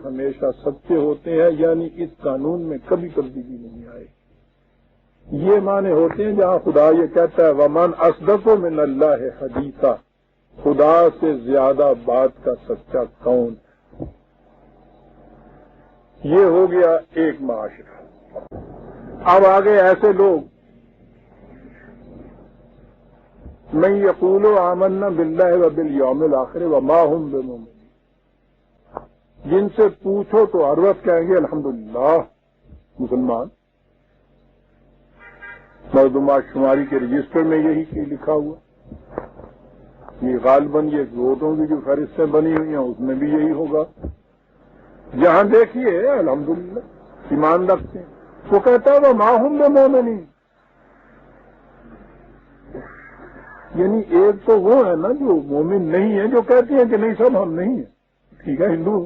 ہمیشہ سچے ہوتے ہیں، یعنی اس قانون میں کبھی تبدیلی نہیں آئے. یہ معنی ہوتے ہیں جہاں خدا یہ کہتا ہے ومن اصدق من اللہ حدیثا، خدا سے زیادہ بات کا سچا کون. یہ ہو گیا ایک معاشرہ. اب آگے ایسے لوگ من یقول آمنا باللہ وبالیوم الآخر وما هم بمؤمنین، جن سے پوچھو تو ہر وقت کہیں گے الحمدللہ مسلمان. مردمات شماری کے رجسٹر میں یہی لکھا ہوا. یہ غالباً یہ ووٹوں کی جو فہرستیں بنی ہوئی ہیں اس میں بھی یہی ہوگا. جہاں دیکھیے الحمدللہ ایمان رکھتے ہیں. وہ کہتا ہے وہ ماہم بمؤمنین، یعنی ایک تو وہ ہے نا جو مومن نہیں ہے، جو کہتے ہیں کہ نہیں سب ہم نہیں ہیں. ٹھیک ہے ہندو.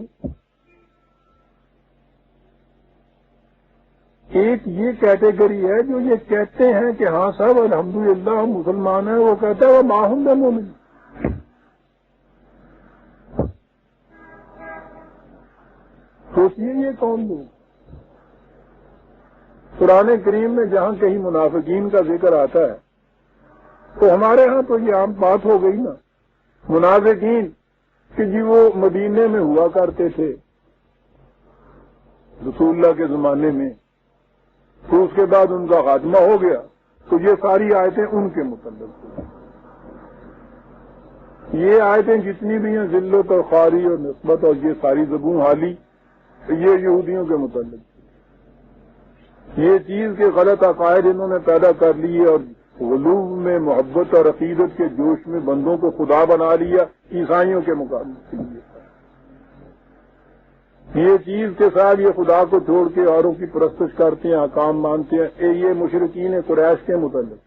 ایک یہ کیٹیگری ہے جو یہ کہتے ہیں کہ ہاں صاحب الحمدللہ ہم مسلمان ہیں، وہ کہتا ہے وہ ماہم بمؤمنین. سوچیے یہ کون لوگ. قرآن کریم میں جہاں کہیں منافقین کا ذکر آتا ہے تو ہمارے ہاں تو یہ عام بات ہو گئی نا. منافقین کہ جی وہ مدینے میں ہوا کرتے تھے رسول اللہ کے زمانے میں، تو اس کے بعد ان کا خاتمہ ہو گیا، تو یہ ساری آیتیں ان کے متعلق ہوئی. یہ آیتیں جتنی بھی ہیں ذلت اور خواری اور نسبت اور یہ ساری زبون حالی، یہ یہودیوں کے متعلق. یہ چیز کے غلط عقائد انہوں نے پیدا کر لیے اور غلو میں محبت اور عقیدت کے جوش میں بندوں کو خدا بنا لیا عیسائیوں کے مقابلے. یہ چیز کے ساتھ یہ خدا کو چھوڑ کے اوروں کی پرستش کرتے ہیں، احکام مانتے ہیں. یہ مشرکین قریش کے متعلق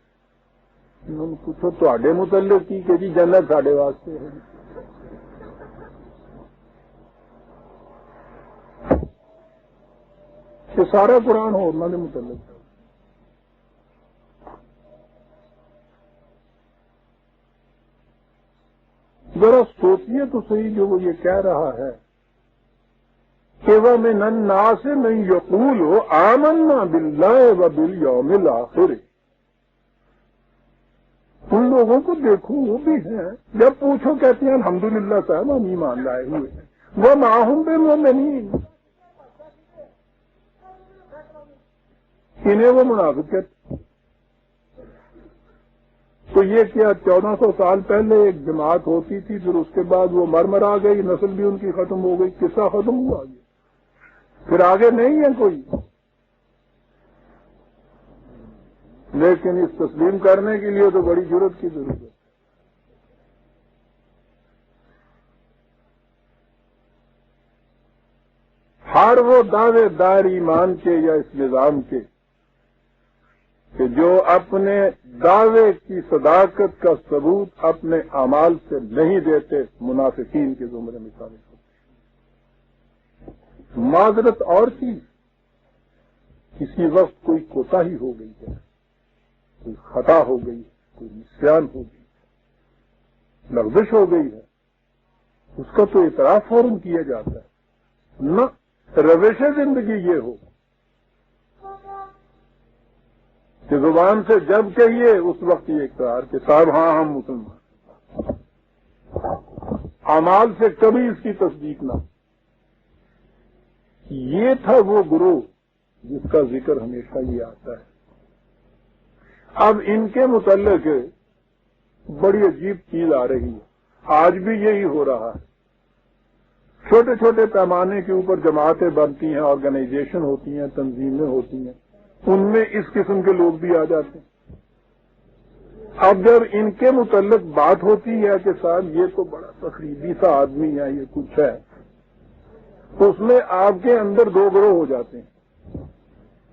انہوں نے پوچھو تو متعلق کی کہ جی جنت ساڈے واسطے ہے. یہ سارا قرآن ہو انہوں متعلق ہے. ذرا سوچیے تو صحیح جو وہ یہ کہہ رہا ہے کہ وَمِنَ النَّاسِ مَن يَقُولُ آمَنَّا بِاللَّهِ وَبِالْيَوْمِ الْآخِرِ. ان لوگوں کو دیکھو وہ بھی ہیں، جب پوچھو کہتے ہیں الحمدللہ صاحب ہم ایمان لائے ہوئے ہیں. وَمَا هُم بِمُؤْمِنِينَ، انہیں وہ منافق کہتے. تو یہ کیا 1400 سال پہلے ایک جماعت ہوتی تھی، پھر اس کے بعد وہ مر آ گئی، نسل بھی ان کی ختم ہو گئی، قصہ ختم ہوا گیا، پھر آگے نہیں ہے کوئی. لیکن اس تسلیم کرنے کے لیے تو بڑی جرت کی ضرورت ہے. ہر وہ دعوے دار ایمان کے یا اس نظام کے کہ جو اپنے دعوے کی صداقت کا ثبوت اپنے اعمال سے نہیں دیتے، منافقین کے زمرے میں شامل ہوتے. معذرت اور چیز، کسی وقت کوئی کوتاہی ہو گئی ہے، کوئی خطا ہو گئی، کوئی نسیان ہو گئی، لغزش ہو گئی ہے، اس کا تو اعتراف فوراً کیا جاتا ہے. نہ روش زندگی یہ ہو کہ زبان سے جب کہیے اس وقت یہ اقرار کہ صاحب ہاں ہم مسلمان، اعمال سے کبھی اس کی تصدیق نہ. یہ تھا وہ گروہ جس کا ذکر ہمیشہ یہ آتا ہے. اب ان کے متعلق بڑی عجیب چیز آ رہی ہے. آج بھی یہی ہو رہا ہے. چھوٹے چھوٹے پیمانے کے اوپر جماعتیں بنتی ہیں، آرگنائزیشن ہوتی ہیں، تنظیمیں ہوتی ہیں، ان میں اس قسم کے لوگ بھی آ جاتے ہیں. اب جب ان کے متعلق بات ہوتی ہے کہ صاحب یہ تو بڑا تقریبی سا آدمی ہے، یہ کچھ ہے، تو اس میں آپ کے اندر دو گروہ ہو جاتے ہیں.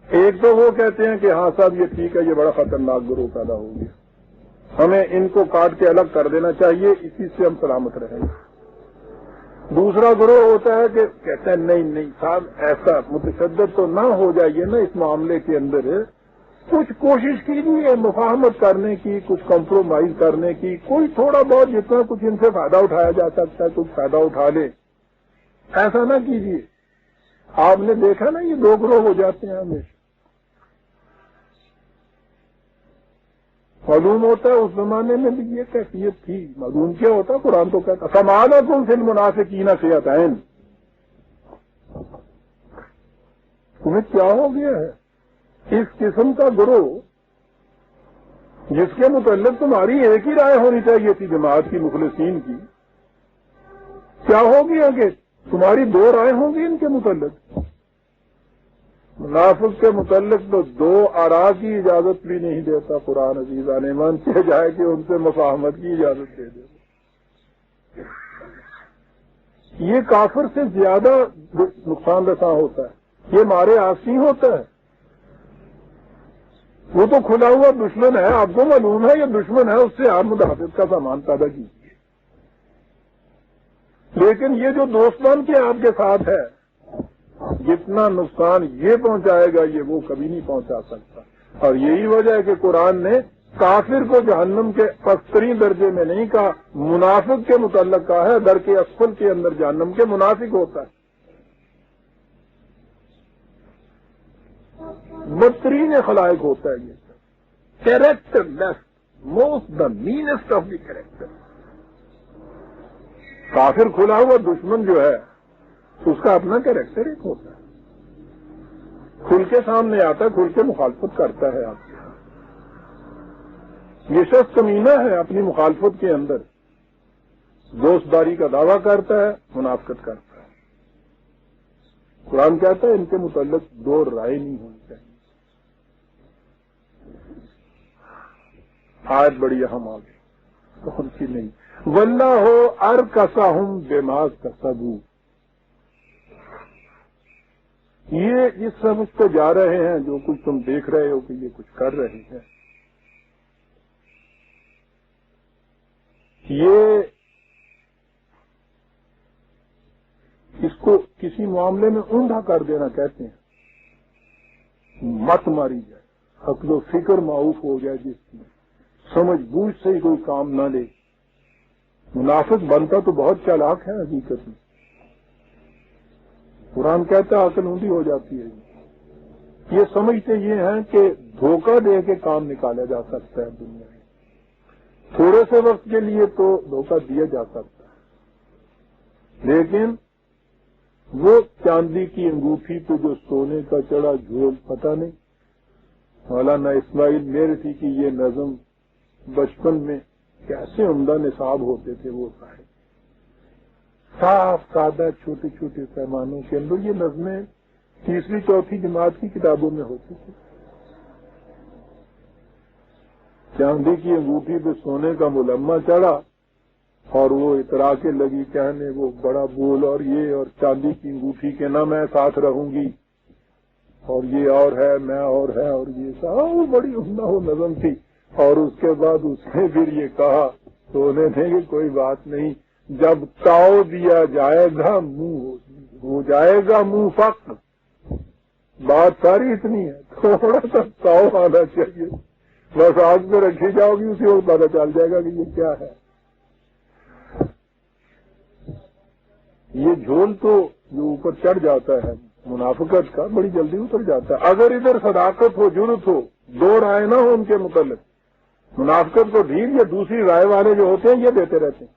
ایک تو وہ کہتے ہیں کہ ہاں صاحب یہ ٹھیک ہے، یہ بڑا خطرناک گروہ پیدا ہو گیا، ہمیں ان کو کاٹ کے الگ کر دینا چاہیے، اسی سے ہم سلامت رہیں گے. دوسرا گروہ ہوتا ہے کہ کہتے ہیں نہیں صاحب ایسا متشدد تو نہ ہو جائیے نا اس معاملے کے اندر، کچھ کوشش کیجیے مفاہمت کرنے کی، کچھ کمپرومائز کرنے کی، کوئی تھوڑا بہت جتنا کچھ ان سے فائدہ اٹھایا جا سکتا ہے کچھ فائدہ اٹھا لے. ایسا نہ کیجیے. آپ نے دیکھا نا یہ دو گروہ ہو جاتے ہیں ہمیشہ. معلوم ہوتا ہے اس زمانے میں بھی یہ کیفیت تھی. معلوم کیا ہوتا؟ قرآن تو کہتا فَمَالَكُمْ فِي الْمُنَافِقِينَ فِئَتَيْنِ. تمہیں کیا ہو گیا ہے؟ اس قسم کا گروہ جس کے متعلق تمہاری ایک ہی رائے ہونی چاہیے تھی جماعت کی مخلصین کی، کیا ہو گیا کہ تمہاری دو رائے ہوں گی ان کے متعلق؟ منافق کے متعلق تو دو آراء کی اجازت بھی نہیں دیتا قرآن عزیز. ایمان کیا جائے کہ ان سے مفاہمت کی اجازت دے دے. یہ کافر سے زیادہ نقصان رساں ہوتا ہے. یہ مارے آسی ہوتا ہے. وہ تو کھلا ہوا دشمن ہے، آپ کو معلوم ہے یہ دشمن ہے، اس سے آپ مدافعت کا سامان پیدا کیجیے. لیکن یہ جو دوستان کے آپ کے ساتھ ہے، جتنا نقصان یہ پہنچائے گا یہ وہ کبھی نہیں پہنچا سکتا. اور یہی وجہ ہے کہ قرآن نے کافر کو جہنم کے پسترین درجے میں نہیں کہا، منافق کے متعلق کہا ہے. در کے اسفل کے اندر جہنم کے منافق ہوتا ہے. بدترین خلائق ہوتا ہے یہ characterless, most the meanest of the character. کافر کھلا ہوا دشمن جو ہے اس کا اپنا کیریکٹر ایک ہوتا ہے. کھل کے سامنے آتا ہے، کھل کے مخالفت کرتا ہے آپ کے. یہ شخص کمینہ ہے اپنی مخالفت کے اندر، دوست داری کا دعویٰ کرتا ہے، منافقت کرتا ہے. قرآن کہتا ہے ان کے متعلق دو رائے نہیں ہونی چاہیے. آج بڑی اہم آ گئی کون سی نہیں. واللہ ارکسہم بما کسبوا. یہ جس سمجھ پہ جا رہے ہیں، جو کچھ تم دیکھ رہے ہو کہ یہ کچھ کر رہے ہیں، یہ اس کو کسی معاملے میں اونڈا کر دینا کہتے ہیں. مت ماری جائے، عقل و فکر معاف ہو جائے، جس کی سمجھ بوجھ سے ہی کوئی کام نہ لے. منافق بنتا تو بہت چالاک ہے حقیقت میں. قرآن کہتا ہے عقل اونڈی ہو جاتی ہے. یہ سمجھتے یہ ہیں کہ دھوکہ دے کے کام نکالا جا سکتا ہے دنیا میں. تھوڑے سے وقت کے لیے تو دھوکہ دیا جا سکتا ہے، لیکن وہ چاندی کی انگوٹھی پہ جو سونے کا چڑھا جھول، پتہ نہیں. مولانا اسماعیل میرے تھی کہ یہ نظم بچپن میں کیسے عمدہ نصاب ہوتے تھے وہ صاحب. صاف سادہ چھوٹے چھوٹے پیمانوں کے اندر یہ نظمیں تیسری چوتھی جماعت کی کتابوں میں ہوتی تھی. چاندی کی انگوٹھی پہ سونے کا ملمہ چڑھا اور وہ اترا کے لگی کہنے وہ بڑا بول اور یہ اور چاندی کی انگوٹھی کے نہ میں ساتھ رہوں گی اور یہ اور ہے میں اور ہے اور یہ سب بڑی عمدہ وہ نظم تھی. اور اس کے بعد اس نے پھر یہ کہا سونے نے کہ کوئی بات نہیں، جب تاؤ دیا جائے گا منہ ہو جائے گا منہ فق. بات ساری اتنی ہے، تھوڑا سا تاؤ آنا چاہیے، بس آگ پہ رکھی جاؤ گی اسی وقت پتا چل جائے گا کہ یہ کیا ہے. یہ جھول تو جو اوپر چڑھ جاتا ہے منافقت کا بڑی جلدی اتر جاتا ہے. اگر ادھر صداقت ہو، جرت ہو، دو رائے نہ ہو ان کے متعلق، منافقت کو ڈھیل یا دوسری رائے والے جو ہوتے ہیں یہ دیتے رہتے ہیں.